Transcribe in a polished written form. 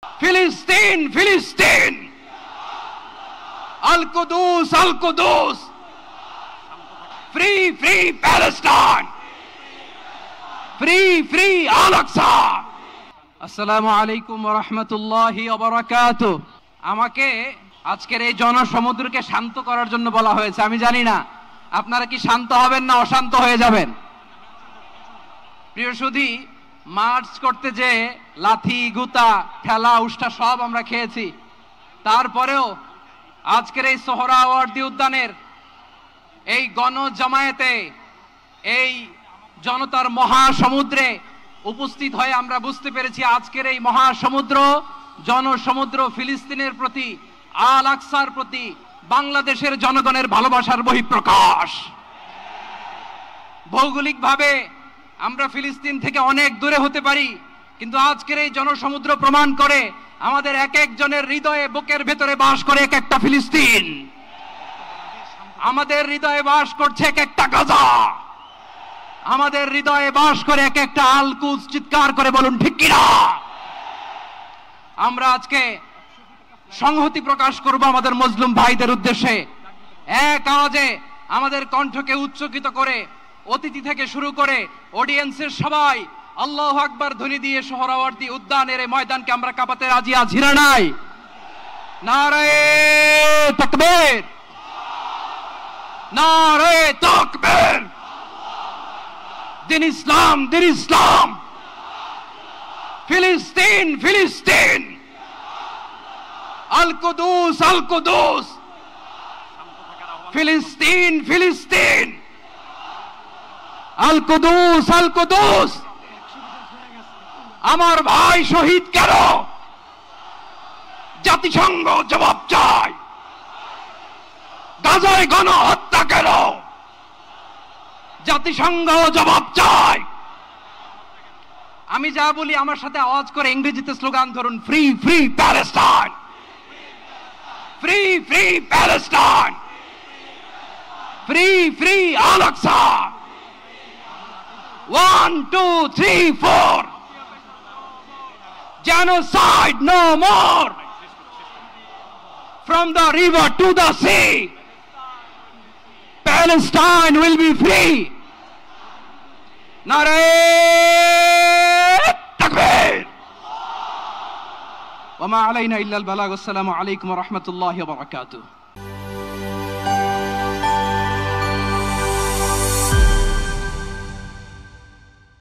ফিলিস্তিন ফিলিস্তিন, আল কুদুস আল কুদুস, free free Palestine, free free Al Aqsa. আসসালামু আলাইকুম ওয়া রাহমাতুল্লাহি ওয়া বারাকাতুহু। আমাকে আজকের এই জনসমুদ্রকে শান্ত করার জন্য বলা হয়েছে। আমি জানি না আপনারা কি শান্ত হবেন না অশান্ত হয়ে যাবেন। প্রিয় সুধী, মার্চ করতে যে লাথি গুতা ঠেলা উষ্টা সব আমরা খেয়েছি, তারপরেও আজকের এই সোহরাওয়ার্দী উদ্যানের এই গণজামায়াতে, এই জনতার মহাসমুদ্রে উপস্থিত হয়ে আমরা বুঝতে পেরেছি আজকের এই মহাসমুদ্র, জনসমুদ্র ফিলিস্তিনের প্রতি, আল আকসার প্রতি বাংলাদেশের জনগণের ভালোবাসার বহিঃপ্রকাশ। ভৌগোলিকভাবে আমরা ফিলিস্তিন থেকে অনেক দূরে হতে পারি, কিন্তু আজকের এই জনসমুদ্র প্রমাণ করে আমাদের এক একজনের হৃদয়ে, বুকের ভেতরে বাস করে এক একটা ফিলিস্তিন। আমাদের হৃদয়ে বাস করছে এক একটা গাজা, আমাদের হৃদয়ে বাস করে এক একটা আল কুদস। চিৎকার করে বলুন ঠিক কিনা। আমরা আজকে সংহতি প্রকাশ করব আমাদের মুসলিম ভাইদের উদ্দেশ্যে। এক আওয়াজে আমাদের কণ্ঠকে উচ্চকিত করে অতিথি থেকে শুরু করে অডিয়েন্সের সবাই আল্লাহু আকবার ধ্বনি দিয়ে সোহরাওয়ার্দী উদ্যানের এই ময়দানকে আমরা কাঁপাতে রাজি আছি না নাই? নারায়ে তাকবীর, নারায়ে তাকবীর। দিন ইসলাম, দিন ইসলাম। ফিলিস্তিন ফিলিস্তিন, আল কুদুস আল কুদুস, ফিলিস্তিন ফিলিস্তিন, আল কুদুস আল কুদুস। আমার ভাই শহীদ কেন? জাতিসংঘ জবাব চায়। গাজায় গণহত্যা কেন? জাতিসংঘ জবাব চায়। আমি যা বলি আমার সাথে আওয়াজ করে ইংরেজিতে স্লোগান ধরুন, free free Palestine, free free Palestine, free free Al Aqsa. 1 2 3 4, genocide no more. From the river to the sea, Palestine will be free. Nare takbir. Wa ma alayna illa al balagh. Assalamu alaykum wa rahmatullahi wa barakatuh.